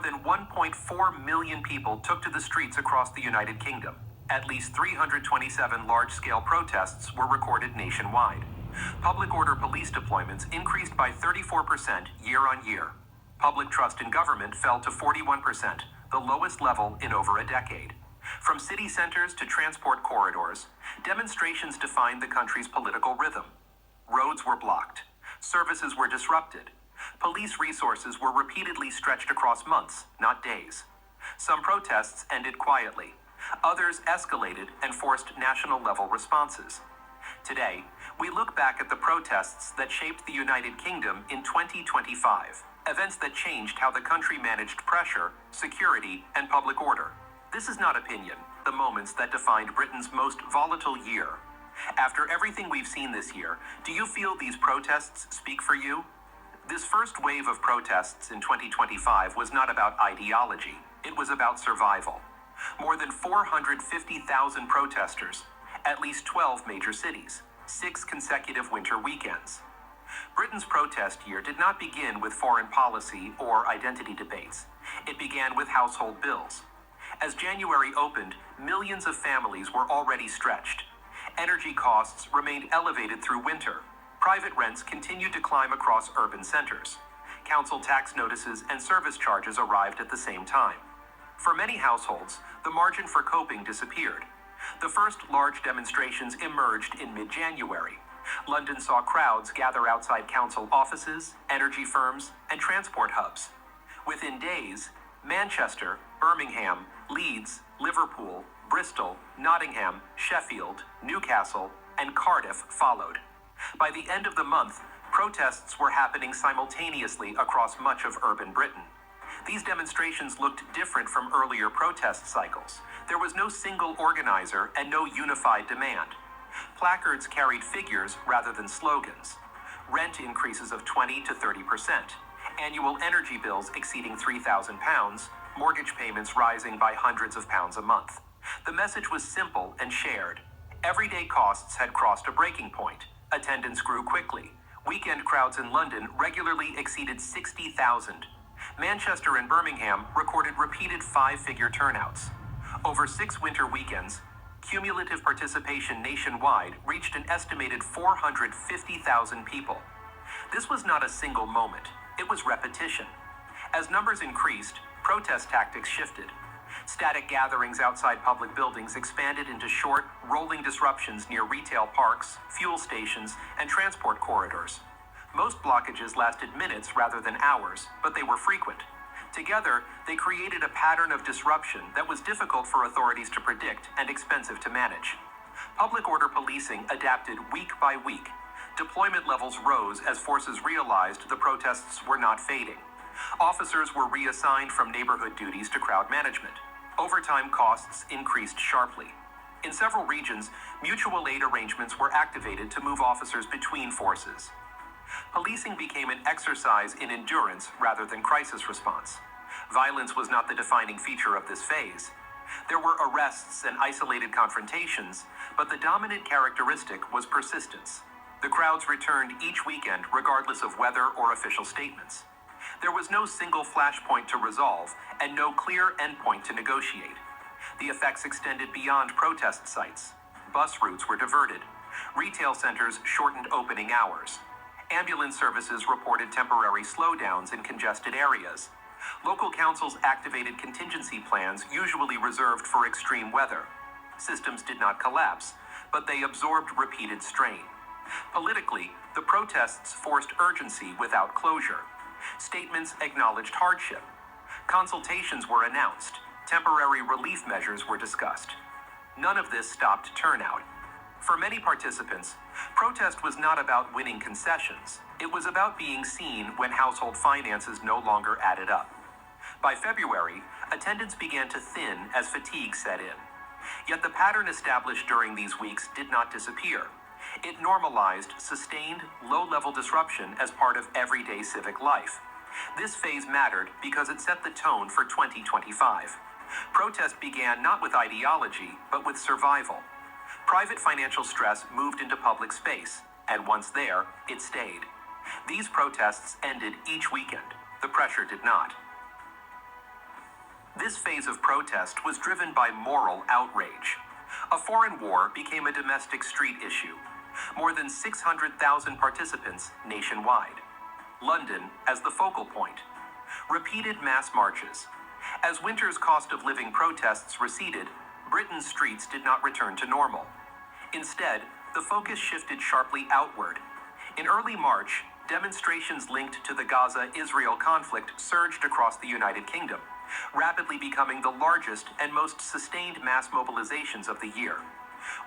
than 1.4 million people took to the streets across the United Kingdom. At least 327 large-scale protests were recorded nationwide. Public order police deployments increased by 34% year-on-year. Public trust in government fell to 41%, the lowest level in over a decade. From city centers to transport corridors, demonstrations defined the country's political rhythm. Roads were blocked. Services were disrupted. Police resources were repeatedly stretched across months, not days. Some protests ended quietly. Others escalated and forced national-level responses. Today, we look back at the protests that shaped the United Kingdom in 2025, events that changed how the country managed pressure, security, and public order. This is not opinion, the moments that defined Britain's most volatile year. After everything we've seen this year, do you feel these protests speak for you? This first wave of protests in 2025 was not about ideology, it was about survival. More than 450,000 protesters, at least 12 major cities, 6 consecutive winter weekends. Britain's protest year did not begin with foreign policy or identity debates. It began with household bills. As January opened, millions of families were already stretched. Energy costs remained elevated through winter. Private rents continued to climb across urban centers. Council tax notices and service charges arrived at the same time. For many households, the margin for coping disappeared. The first large demonstrations emerged in mid-January. London saw crowds gather outside council offices, energy firms, and transport hubs. Within days, Manchester, Birmingham, Leeds, Liverpool, Bristol, Nottingham, Sheffield, Newcastle, and Cardiff followed. By the end of the month, protests were happening simultaneously across much of urban Britain. These demonstrations looked different from earlier protest cycles. There was no single organizer and no unified demand. Placards carried figures rather than slogans. Rent increases of 20 to 30%. Annual energy bills exceeding £3,000, mortgage payments rising by hundreds of pounds a month. The message was simple and shared. Everyday costs had crossed a breaking point. Attendance grew quickly. Weekend crowds in London regularly exceeded 60,000. Manchester and Birmingham recorded repeated 5-figure turnouts. Over 6 winter weekends, cumulative participation nationwide reached an estimated 450,000 people. This was not a single moment. It was repetition. As numbers increased, protest tactics shifted. Static gatherings outside public buildings expanded into short, rolling disruptions near retail parks, fuel stations, and transport corridors. Most blockages lasted minutes rather than hours, but they were frequent. Together, they created a pattern of disruption that was difficult for authorities to predict and expensive to manage. Public order policing adapted week by week. Deployment levels rose as forces realized the protests were not fading. Officers were reassigned from neighborhood duties to crowd management. Overtime costs increased sharply. In several regions, mutual aid arrangements were activated to move officers between forces. Policing became an exercise in endurance rather than crisis response. Violence was not the defining feature of this phase. There were arrests and isolated confrontations, but the dominant characteristic was persistence. The crowds returned each weekend regardless of weather or official statements. There was no single flashpoint to resolve and no clear endpoint to negotiate. The effects extended beyond protest sites. Bus routes were diverted. Retail centers shortened opening hours. Ambulance services reported temporary slowdowns in congested areas. Local councils activated contingency plans usually reserved for extreme weather. Systems did not collapse, but they absorbed repeated strain. Politically, the protests forced urgency without closure. Statements acknowledged hardship. Consultations were announced. Temporary relief measures were discussed. None of this stopped turnout. For many participants, protest was not about winning concessions. It was about being seen when household finances no longer added up. By February, attendance began to thin as fatigue set in. Yet the pattern established during these weeks did not disappear. It normalized sustained, low-level disruption as part of everyday civic life. This phase mattered because it set the tone for 2025. Protest began not with ideology, but with survival. Private financial stress moved into public space, and once there, it stayed. These protests ended each weekend. The pressure did not. This phase of protest was driven by moral outrage. A foreign war became a domestic street issue. More than 600,000 participants nationwide. London as the focal point. Repeated mass marches. As winter's cost of living protests receded, Britain's streets did not return to normal. Instead, the focus shifted sharply outward. In early March, demonstrations linked to the Gaza-Israel conflict surged across the United Kingdom, rapidly becoming the largest and most sustained mass mobilizations of the year.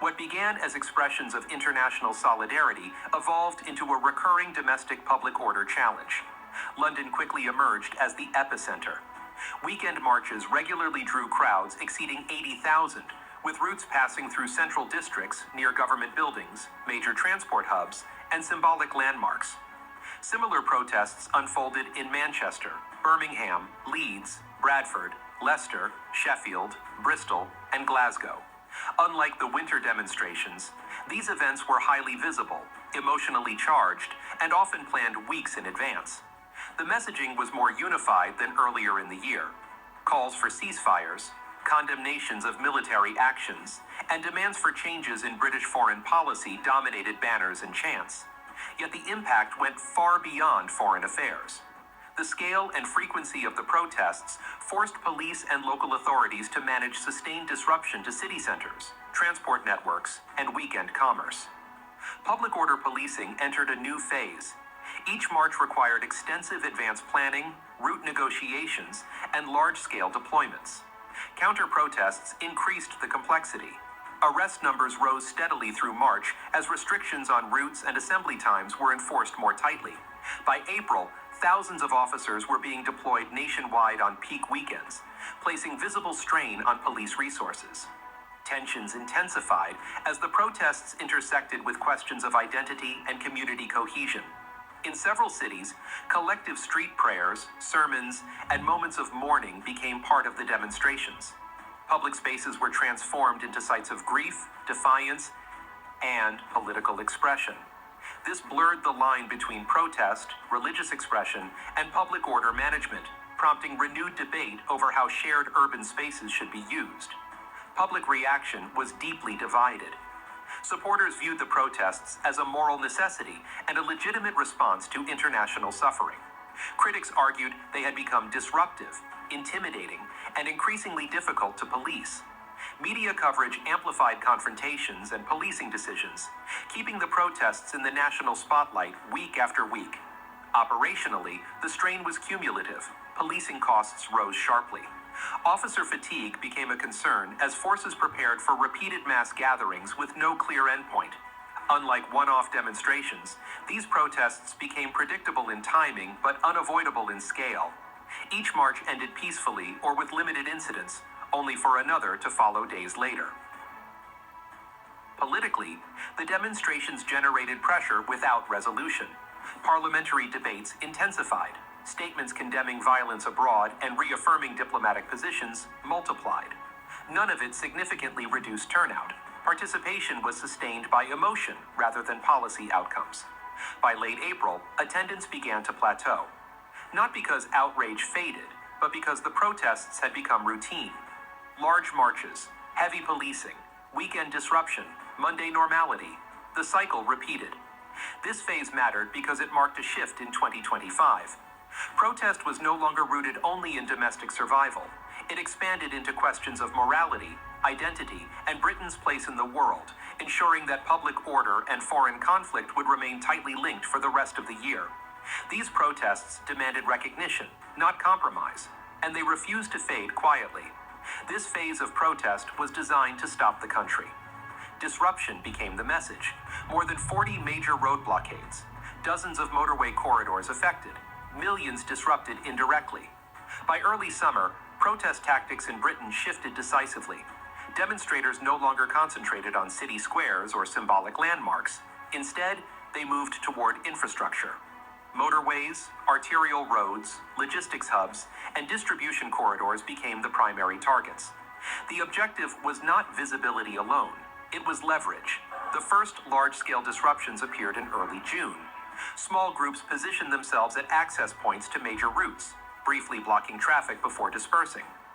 What began as expressions of international solidarity evolved into a recurring domestic public order challenge. London quickly emerged as the epicenter. Weekend marches regularly drew crowds exceeding 80,000, with routes passing through central districts near government buildings, major transport hubs, and symbolic landmarks. Similar protests unfolded in Manchester, Birmingham, Leeds, Bradford, Leicester, Sheffield, Bristol, and Glasgow. Unlike the winter demonstrations, these events were highly visible, emotionally charged, and often planned weeks in advance. The messaging was more unified than earlier in the year. Calls for ceasefires, condemnations of military actions, and demands for changes in British foreign policy dominated banners and chants. Yet the impact went far beyond foreign affairs. The scale and frequency of the protests forced police and local authorities to manage sustained disruption to city centers, transport networks, and weekend commerce. Public order policing entered a new phase. Each march required extensive advance planning, route negotiations, and large-scale deployments. Counter-protests increased the complexity. Arrest numbers rose steadily through March as restrictions on routes and assembly times were enforced more tightly. By April, thousands of officers were being deployed nationwide on peak weekends, placing visible strain on police resources. Tensions intensified as the protests intersected with questions of identity and community cohesion. In several cities, collective street prayers, sermons, and moments of mourning became part of the demonstrations. Public spaces were transformed into sites of grief, defiance, and political expression. This blurred the line between protest, religious expression, and public order management, prompting renewed debate over how shared urban spaces should be used. Public reaction was deeply divided. Supporters viewed the protests as a moral necessity and a legitimate response to international suffering. Critics argued they had become disruptive, intimidating, and increasingly difficult to police. Media coverage amplified confrontations and policing decisions, keeping the protests in the national spotlight week after week. Operationally, the strain was cumulative. Policing costs rose sharply. Officer fatigue became a concern as forces prepared for repeated mass gatherings with no clear endpoint. Unlike one-off demonstrations, these protests became predictable in timing but unavoidable in scale. Each march ended peacefully or with limited incidents, only for another to follow days later. Politically, the demonstrations generated pressure without resolution. Parliamentary debates intensified. Statements condemning violence abroad and reaffirming diplomatic positions multiplied. None of it significantly reduced turnout. Participation was sustained by emotion rather than policy outcomes. By late April, attendance began to plateau. Not because outrage faded, but because the protests had become routine. Large marches, heavy policing, weekend disruption, Monday normality. The cycle repeated. This phase mattered because it marked a shift in 2025. Protest was no longer rooted only in domestic survival. It expanded into questions of morality, identity, and Britain's place in the world, ensuring that public order and foreign conflict would remain tightly linked for the rest of the year. These protests demanded recognition, not compromise, and they refused to fade quietly. This phase of protest was designed to stop the country. Disruption became the message. More than 40 major road blockades, dozens of motorway corridors affected, millions disrupted indirectly. By early summer, protest tactics in Britain shifted decisively. Demonstrators no longer concentrated on city squares or symbolic landmarks. Instead, they moved toward infrastructure. Motorways, arterial roads, logistics hubs, and distribution corridors became the primary targets. The objective was not visibility alone. It was leverage. The first large-scale disruptions appeared in early June. Small groups positioned themselves at access points to major routes, briefly blocking traffic before dispersing.